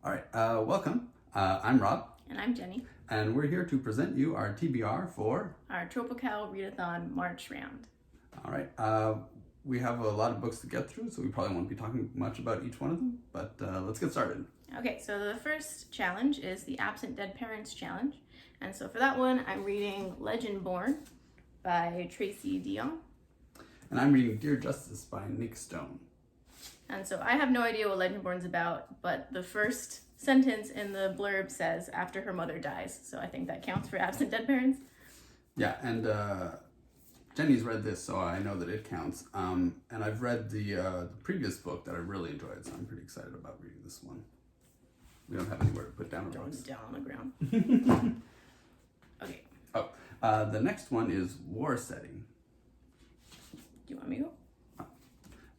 All right, welcome. I'm Rob, And I'm Jenny, and we're here to present you our TBR for. our Tropical Readathon March round. All right, we have a lot of books to get through, so we probably won't be talking much about each one of them, but let's get started. Okay, so the first challenge is the Absent Dead Parents Challenge. And so for that one, I'm reading Legend Born by Tracy Dion. And I'm reading Dear Justice by Nick Stone. And so I have no idea what Legend Born's about, but the first sentence in the blurb says, after her mother dies. So I think that counts for Absent Dead Parents. Yeah, and Jenny's read this, so I know that it counts. And I've read the previous book that I really enjoyed, so I'm pretty excited about reading this one. We don't have anywhere to put down our Throwing books. it down on the ground. Okay, The next one is War Setting. do you want me to go?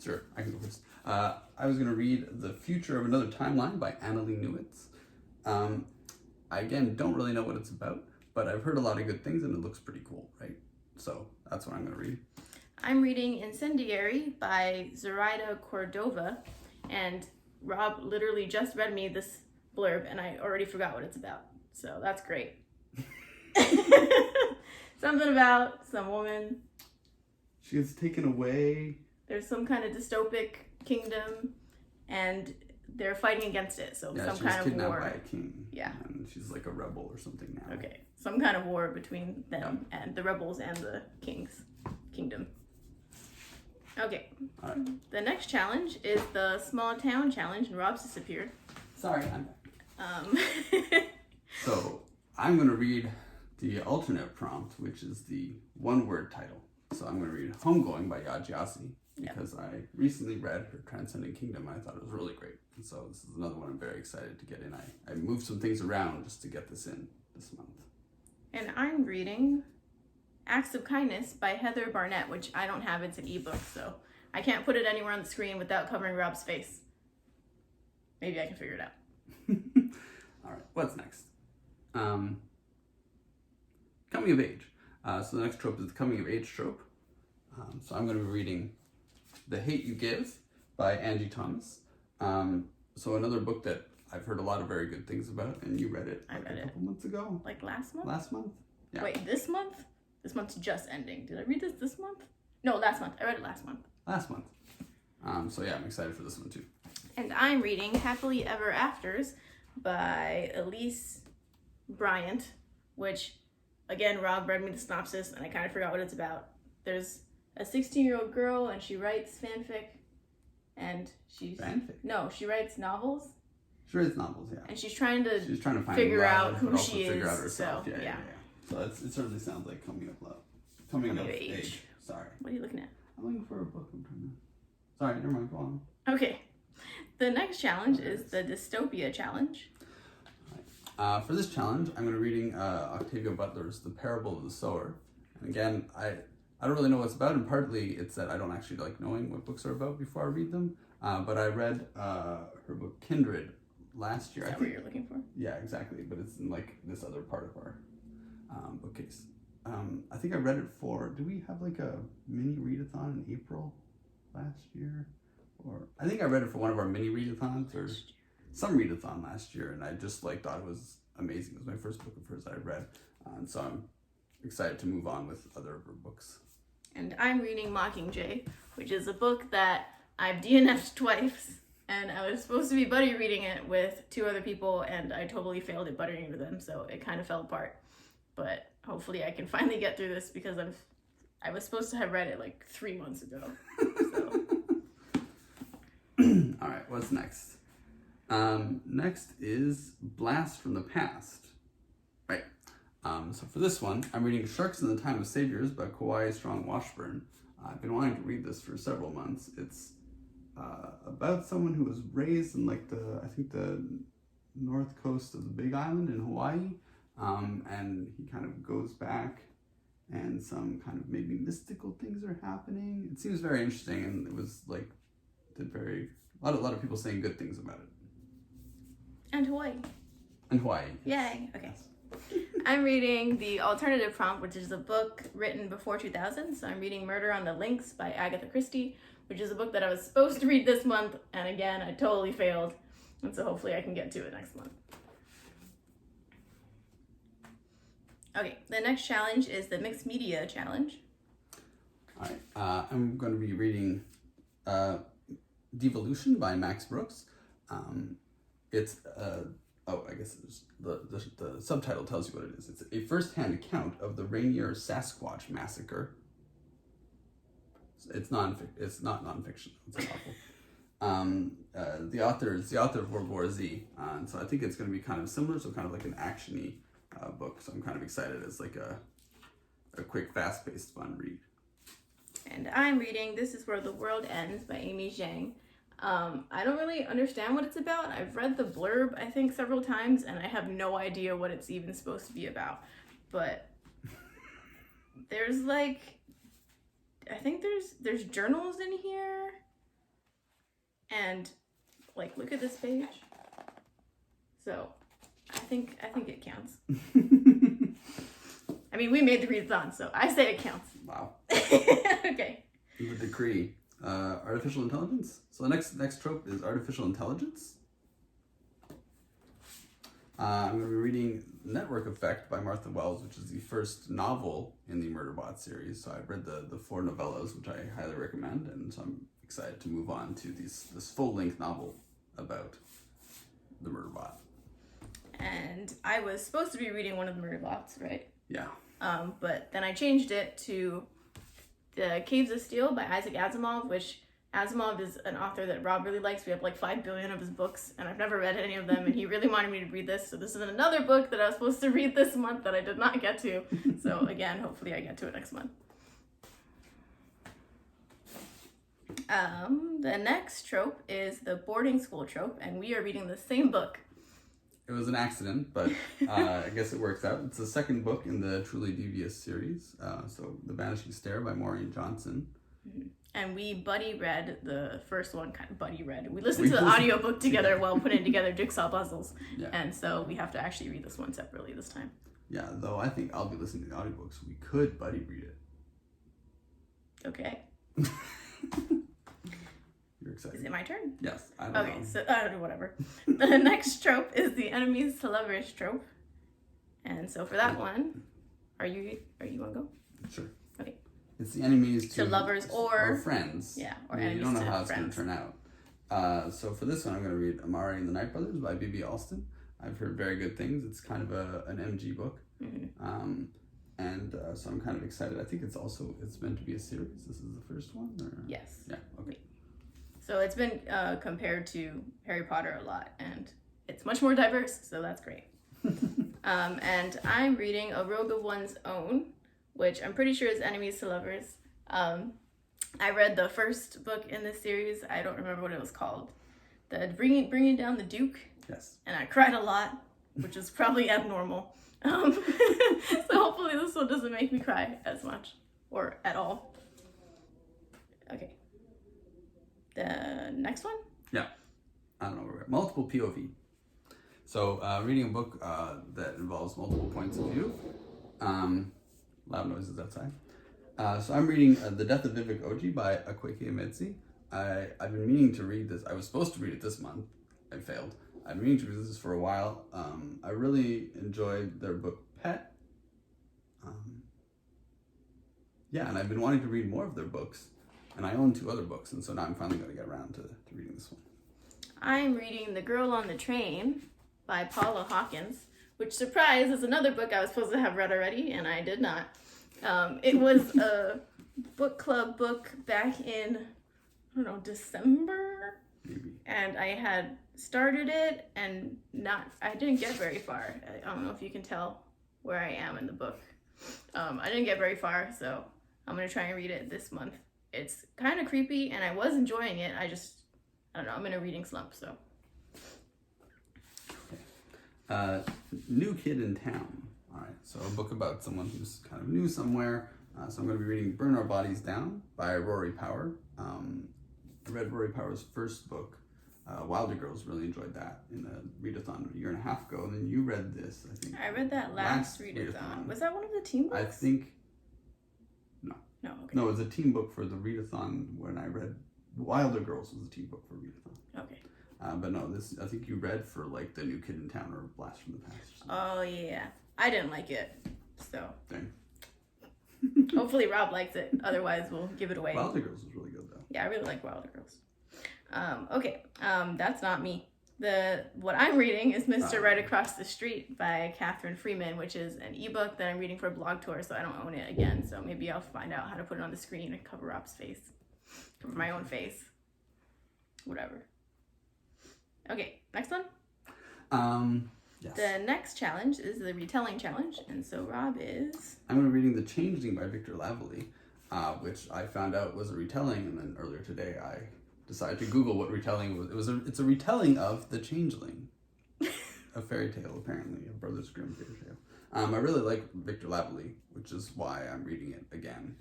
Sure, I can go first. I was going to read The Future of Another Timeline by Annalee Newitz. I, again, don't really know what it's about, but I've heard a lot of good things and it looks pretty cool, right? So that's what I'm going to read. I'm reading Incendiary by Zoraida Cordova, and Rob literally just read me this blurb and I already forgot what it's about. So that's great. Something about some woman. She gets taken away. There's some kind of dystopic kingdom and they're fighting against it. So Yeah, some she was kind of kidnapped war. by a king. Yeah. And she's like a rebel or something now. Okay. Some kind of war between them and the rebels and the king's kingdom. Okay. All right. The next challenge is the Small Town Challenge, and Rob's disappeared. Sorry, I'm back. Um, So I'm going to read the alternate prompt, which is the one-word title. So I'm going to read Homegoing by Yaa Gyasi because I recently read her Transcendent Kingdom and I thought it was really great. And so this is another one I'm very excited to get in. I moved some things around just to get this in this month. and I'm reading Acts of Kindness by Heather Barnett, which I don't have. It's an ebook, so I can't put it anywhere on the screen without covering Rob's face. Maybe I can figure it out. All right, what's next? Coming of age. So the next trope is the coming of age trope. So I'm going to be reading The Hate You Give by Angie Thomas. So another book that I've heard a lot of very good things about, and you read it I read a it. couple months ago. Like last month? Last month? Yeah. Wait, this month? This month's just ending. Did I read this month? No, last month. I read it last month. Last month. So yeah, I'm excited for this one too. And I'm reading Happily Ever Afters by Elise Bryant, which, again, Rob read me the synopsis and I kind of forgot what it's about. There's a 16-year-old girl and she writes fanfic and she's... Fanfic? No, she writes novels She reads novels, yeah. and she's trying to She's trying to find figure love, out who but also she figure is, out herself. so, Yeah. So it certainly sounds like coming of love. Coming of age. Sorry. What are you looking at? I'm looking for a book. I'm trying to... Sorry, never mind. Go on. Okay. The next challenge is the Dystopia Challenge. For this challenge, I'm going to be reading Octavia Butler's The Parable of the Sower. And again, I don't really know what it's about, and partly it's that I don't actually like knowing what books are about before I read them. But I read her book Kindred last year. Is that what you're looking for? Yeah, exactly. But it's in like this other part of our bookcase. I think I read it for. Did we have like a mini readathon in April last year? Or I think I read it for one of our mini readathons or some readathon last year, and I just like thought it was amazing. It was my first book of hers that I read, and so I'm excited to move on with other of her books. And I'm reading Mockingjay, which is a book that I've DNF'd twice, and I was supposed to be buddy reading it with two other people, and I totally failed at buddying with them, so it kind of fell apart. But hopefully I can finally get through this because I was supposed to have read it like 3 months ago. So. All right, what's next? Next is Blast from the Past. Right. So for this one, I'm reading Sharks in the Time of Saviors by Kauai Strong Washburn. I've been wanting to read this for several months. It's about someone who was raised in like I think the north coast of the Big Island in Hawaii, and he kind of goes back, and some kind of maybe mystical things are happening. It seems very interesting, and it was like a lot of people saying good things about it. And Hawaii. And Hawaii. Yay. Okay. I'm reading The Alternative Prompt, which is a book written before 2000. So I'm reading Murder on the Links by Agatha Christie, which is a book that I was supposed to read this month. And again, I totally failed. And so hopefully I can get to it next month. Okay, the next challenge is the Mixed Media Challenge. All right, I'm going to be reading Devolution by Max Brooks. It's I guess the subtitle tells you what it is. It's a first-hand account of the Rainier Sasquatch massacre. It's not nonfiction. It's a novel. The author is the author of World War Z, and so I think it's going to be kind of similar. So kind of like an actiony book. So I'm kind of excited. It's like a quick, fast-paced, fun read. And I'm reading This Is Where the World Ends by Amy Zhang. I don't really understand what it's about. I've read the blurb, I think, several times, and I have no idea what it's even supposed to be about. But there's like, I think there's journals in here. And like, look at this page. So I think it counts. I mean, we made the readathon, so I say it counts. Wow. Okay. The decree. Artificial intelligence. So the next trope is artificial intelligence. I'm going to be reading Network Effect by Martha Wells, which is the first novel in the Murderbot series. So I've read the 4 novellas, which I highly recommend, and so I'm excited to move on to this full-length novel about the Murderbot. And I was supposed to be reading one of the Murderbots, right? Yeah. But then I changed it to The Caves of Steel by Isaac Asimov, which Asimov is an author that Rob really likes. We have like 5 billion of his books, and I've never read any of them, and he really wanted me to read this. So this is another book that I was supposed to read this month that I did not get to. So again, hopefully I get to it next month. The next trope is the boarding school trope, and we are reading the same book. It was an accident, but I guess it works out. It's the second book in the Truly Devious series. So The Vanishing Stair by Maureen Johnson. Mm-hmm. And we buddy read the first one, kind of buddy read. We listened to the audiobook together while putting together jigsaw puzzles. Yeah. And so we have to actually read this one separately this time. Yeah, though I think I'll be listening to the audiobook, so we could buddy read it. Okay. You're excited. Is it my turn? Yes. I don't know. Okay, so whatever. The next trope is the enemies to lovers trope. And so for that one, are you want to go? Sure. Okay. It's the enemies to lovers or friends. Yeah, or enemies you don't know to how it's friends. going to turn out. So for this one, I'm going to read Amari and the Night Brothers by B.B. Alston. I've heard very good things. It's kind of an MG book. Mm-hmm. So I'm kind of excited. I think it's meant to be a series. This is the first one? Or? Yes. Yeah, okay. So it's been compared to Harry Potter a lot, and it's much more diverse, so that's great. And I'm reading A Rogue of One's Own, which I'm pretty sure is Enemies to Lovers. I read the first book in this series. I don't remember what it was called. The Bringing Down the Duke. Yes. And I cried a lot, which is probably abnormal. So hopefully this one doesn't make me cry as much, or at all. Okay. The next one? Yeah. I don't know where we're at. Multiple POV. So, reading a book that involves multiple points of view. Loud noises outside. So I'm reading The Death of Vivek Oji by Akwaeke Emezi. I've been meaning to read this. I was supposed to read it this month. I failed. I've been meaning to read this for a while. I really enjoyed their book Pet. And I've been wanting to read more of their books. And I own 2 other books, and so now I'm finally going to get around to reading this one. I'm reading The Girl on the Train by Paula Hawkins, which, surprise, is another book I was supposed to have read already, and I did not. It was a book club book back in, December? Maybe. And I had started it, and I didn't get very far. I don't know if you can tell where I am in the book. I didn't get very far, so I'm going to try and read it this month. It's kind of creepy, and I was enjoying it. I don't know, I'm in a reading slump, so. Okay. New Kid in Town. All right, so a book about someone who's kind of new somewhere. So I'm going to be reading Burn Our Bodies Down by Rory Power. I read Rory Power's first book, Wilder Girls. Really enjoyed that in a readathon a year and a half ago. And then you read this, I think. I read that last readathon. Was that one of the team books? I think. No, okay. No, it was a team book for the readathon when I read Wilder Girls was a team book for readathon. Okay. But no, this I think you read for like The New Kid in Town or Blast from the Past. Or something. Oh yeah, I didn't like it, so Dang. hopefully Rob likes it. Otherwise, we'll give it away. Wilder Girls was really good though. Yeah, I really like Wilder Girls. Okay, that's not me. What I'm reading is Mr. Right Across the Street by Catherine Freeman, which is an ebook that I'm reading for Blog Tour, so I don't own it again. So maybe I'll find out how to put it on the screen and cover Rob's face, cover my own face, whatever. Okay, next one. Yes. The next challenge is the retelling challenge, and so Rob is. I'm going to be reading The Changeling by Victor Lavallee, which I found out was a retelling, and then earlier today I decided to Google what retelling was. It's a retelling of The Changeling, a fairy tale apparently, a Brothers Grimm fairy tale. I really like Victor Lavallee, which is why I'm reading it again.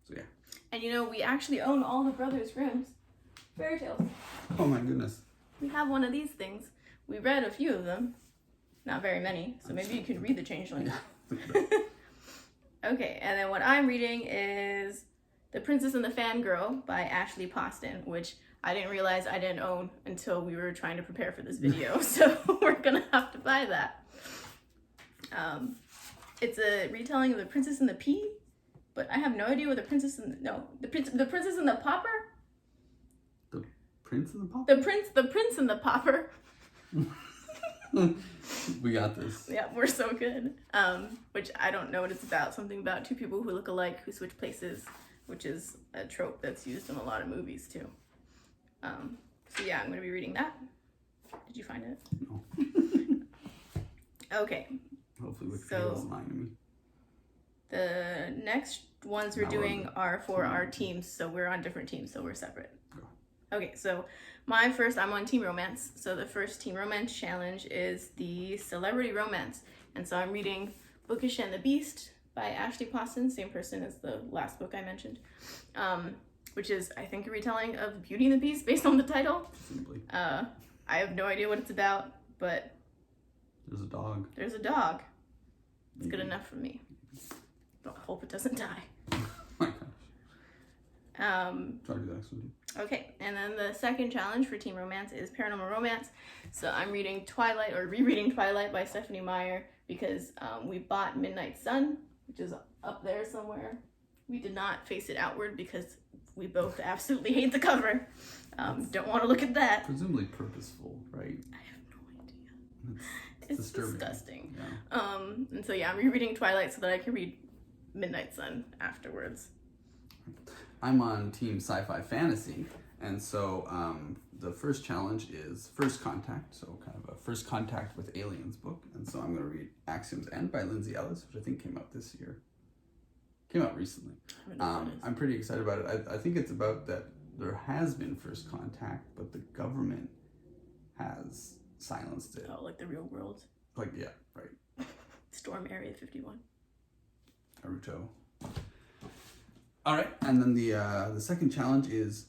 So yeah. And we actually own all the Brothers Grimm's fairy tales. Oh my goodness. We have one of these things. We read a few of them. Not very many, so maybe you could read The Changeling. Yeah. Okay, and then what I'm reading is The Princess and the Fangirl by Ashley Poston, which I didn't realize I didn't own until we were trying to prepare for this video, so we're gonna have to buy that. It's a retelling of The Princess and the Pea, but I have no idea what the Princess and the Princess and the Pauper? Prince and the Pauper? The Prince and the Pauper. We got this. Yeah, we're so good. Which I don't know what it's about. Something about two people who look alike who switch places, which is a trope that's used in a lot of movies too. So yeah, I'm gonna be reading that. Did you find it? No. Okay. Hopefully Wikipedia So- isn't lying to me. The next ones we're Now doing we're- are for our teams, so we're on different teams, so we're separate. Go. Okay, so I'm on Team Romance. So the first Team Romance challenge is the Celebrity Romance. And so I'm reading Bookish and the Beast by Ashley Poston, same person as the last book I mentioned, which is, I think, a retelling of Beauty and the Beast based on the title. Simply. I have no idea what it's about, but There's a dog. there's a dog. It's good Maybe. enough for me. I hope it doesn't die. Oh my gosh. Try to do the next one. Okay, and then the second challenge for Team Romance is Paranormal Romance. So I'm reading Twilight, or rereading Twilight by Stephanie Meyer, because we bought Midnight Sun, which is up there somewhere. We did not face it outward because we both absolutely hate the cover. Don't want to look at that. Presumably purposeful, right? I have no idea. It's It's disturbing. disgusting. Yeah. And so yeah, I'm rereading Twilight so that I can read Midnight Sun afterwards. I'm on Team Sci-Fi Fantasy, and so the first challenge is First Contact, so kind of a First Contact with Aliens book, and so I'm going to read Axiom's End by Lindsay Ellis, which I think came out this year. Came out recently. I don't know what it is. I'm pretty excited about it. I think it's about that there has been First Contact, but the government has silenced it. Oh, like the real world. Like, yeah, right. Storm Area 51. Naruto. All right, and then the second challenge is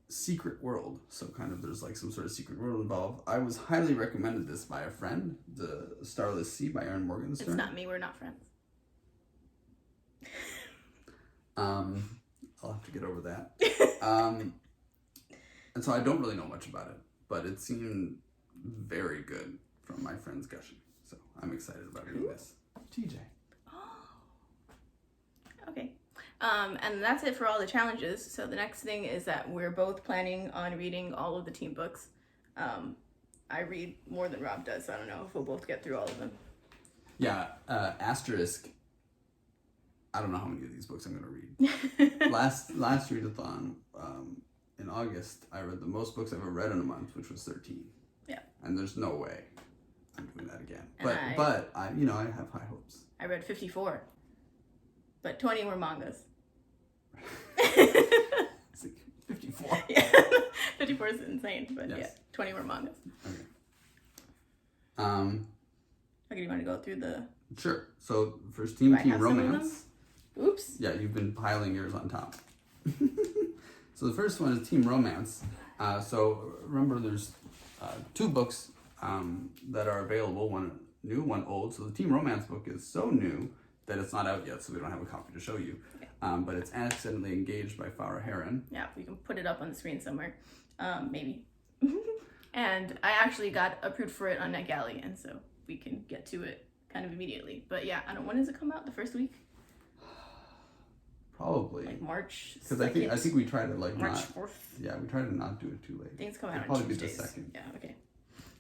Secret World. So kind of there's like some sort of secret world involved. I was highly recommended this by a friend, The Starless Sea by Aaron Morgenstern. It's not me, we're not friends. I'll have to get over that. And so I don't really know much about it, but it seemed very good from my friend's gushing. So I'm excited about reading this. TJ. Okay. And that's it for all the challenges. So the next thing is that we're both planning on reading all of the team books. I read more than Rob does, so I don't know if we'll both get through all of them. Yeah, asterisk. I don't know how many of these books I'm going to read. last readathon, in August, I read the most books I've ever read in a month, which was 13. Yeah. And there's no way I'm doing that again. And But I have high hopes. I read 54, but 20 were mangas. It's like 54. Yeah, 54 is insane, but Yes. yeah, 20 were mangas. Okay. Okay, do you want to go through the... Sure. So first Do team I Team have some of them? Romance. Oops. Yeah, you've been piling yours on top. So the first one is Team Romance. So remember, there's two books that are available, one new, one old. So the Team Romance book is so new that it's not out yet, so we don't have a copy to show you. but it's Accidentally Engaged by Farah Heron. Yeah, we can put it up on the screen somewhere, maybe. And I actually got approved for it on NetGalley, and so we can get to it kind of immediately. But yeah, I don't. When does it come out? The first week? Probably. Like March. Because I think we try to like March not. 4th. Yeah, we try to not do it too late. Things come It'll out on probably Tuesdays. be the second. Yeah. Okay.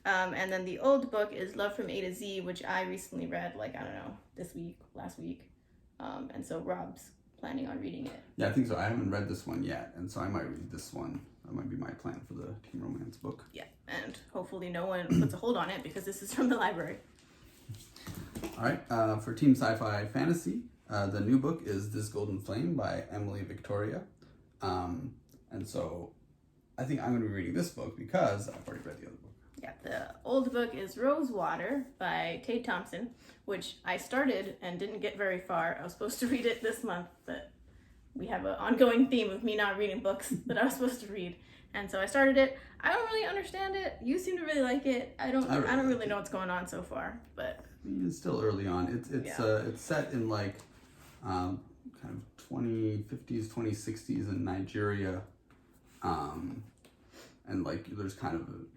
And then the old book is Love from A to Z, which I recently read. Like I don't know, this week, last week. And so Rob's planning on reading it. Yeah, I think so. I haven't read this one yet, and so I might read this one. That might be my plan for the teen romance book. Yeah, and hopefully no one puts a hold on it because this is from the library. All right, for teen sci-fi fantasy, the new book is This Golden Flame by Emily Victoria. And so I think I'm going to be reading this book because I've already read the other book. Yeah, the old book is Rosewater by Tate Thompson, which I started and didn't get very far. I was supposed to read it this month, but we have an ongoing theme of me not reading books that I was supposed to read. And so I started it. I don't really understand it. You seem to really like it. I don't really know what's going on so far, but it's still early on. It's set in like kind of 2050s, 2060s in Nigeria. And like there's kind of an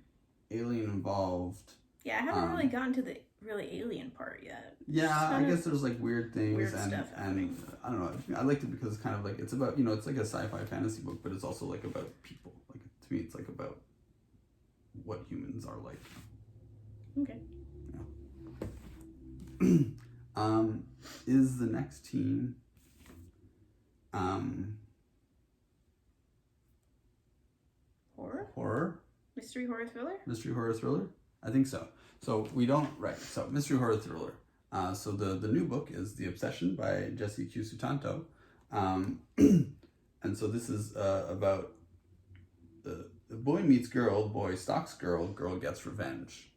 alien involved. Yeah, I haven't really gotten to the really alien part yet. Yeah, I guess there's like weird things weird and stuff happening. I don't know. I liked it because it's kind of like it's about it's like a sci-fi fantasy book, but it's also like about people. Like to me, it's like about what humans are like. Okay. Yeah. Is the next teen horror? Mystery horror thriller? Mystery horror thriller? I think so. So we don't so mystery horror thriller. So the new book is The Obsession by Jesse Q. Sutanto. And so this is about the boy meets girl, boy stalks girl, girl gets revenge.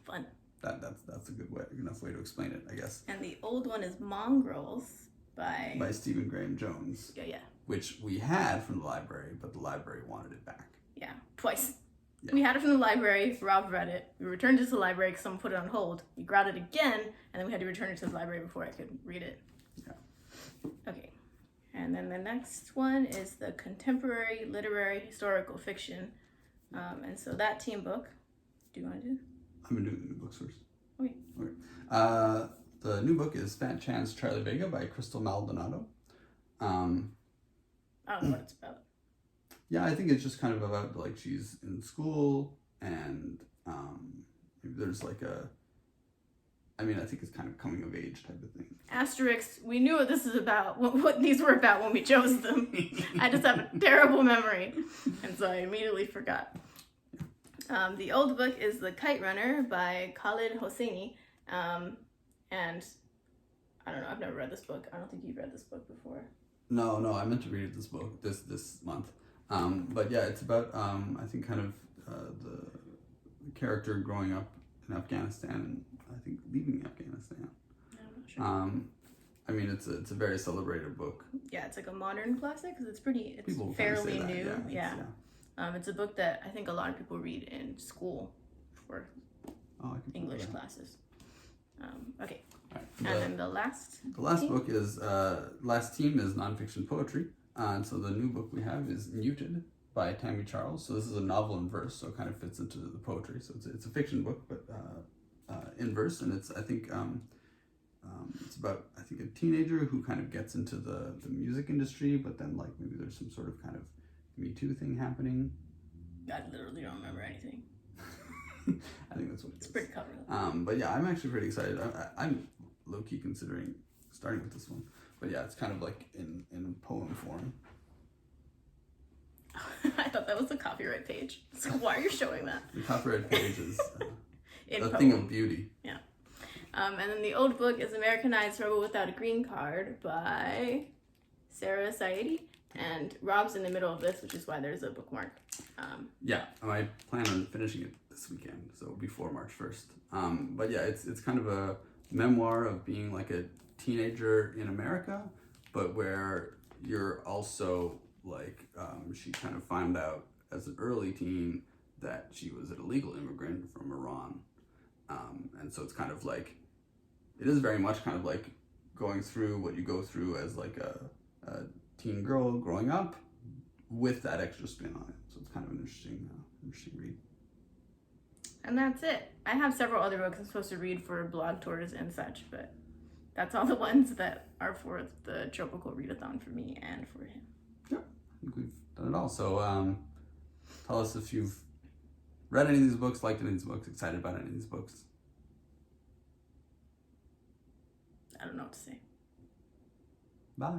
Fun. That's a good way, enough way to explain it, I guess. And the old one is Mongrels by Stephen Graham Jones. Yeah. Which we had from the library, but the library wanted it back. Yeah, twice. Yeah. We had it from the library, Rob read it. We returned it to the library because someone put it on hold. We grabbed it again, and then we had to return it to the library before I could read it. Yeah. Okay. And then the next one is the contemporary literary historical fiction. And so that team book, do you want to do? I'm going to do the new books first. Okay. The new book is Fat Chance Charlie Vega by Crystal Maldonado. I don't know what it's about. Yeah, I think it's just kind of about like she's in school and there's like I think it's kind of coming of age type of thing. Asterisk, we knew what this is about, what these were about when we chose them. I just have a terrible memory, and so I immediately forgot. The old book is The Kite Runner by Khalid Hosseini, and I don't know, I've never read this book. I don't think you've read this book before. No, I meant to read this book this month. But yeah, it's about I think kind of the character growing up in Afghanistan and I think leaving Afghanistan. Yeah, I'm not sure. It's a very celebrated book. Yeah, it's like a modern classic because it's People fairly kind of say new. that, Yeah. It's a book that I think a lot of people read in school for English classes. Okay. All right. And then the last book is last team is nonfiction poetry. And so the new book we have is Muted by Tammy Charles. So this is a novel in verse, so it kind of fits into the poetry. So it's a fiction book, but in verse, and it's it's about a teenager who kind of gets into the music industry, but then like maybe there's some sort of kind of Me Too thing happening. I literally don't remember anything. I think that's what it is. It's pretty covered. But yeah, I'm actually pretty excited. I'm low-key considering starting with this one. But yeah, it's kind of like in poem form. I thought that was the copyright page. So why are you showing that? The copyright page is a poem. thing of beauty. Yeah. And then the old book is Americanized Rebel Without a Green Card by Sarah Saidi. And Rob's in the middle of this, which is why there's a bookmark. Yeah, I plan on finishing it this weekend, so before March 1st. But yeah, it's kind of a memoir of being like a teenager in America, but where you're also like she kind of found out as an early teen that she was an illegal immigrant from Iran, and so it's kind of like it is very much kind of like going through what you go through as like a teen girl growing up with that extra spin on it. So it's kind of an interesting read. And that's it. I have several other books I'm supposed to read for blog tours and such, but that's all the ones that are for the Tropical Readathon for me and for him. Yeah, I think we've done it all. So tell us if you've read any of these books, liked any of these books, excited about any of these books. I don't know what to say. Bye.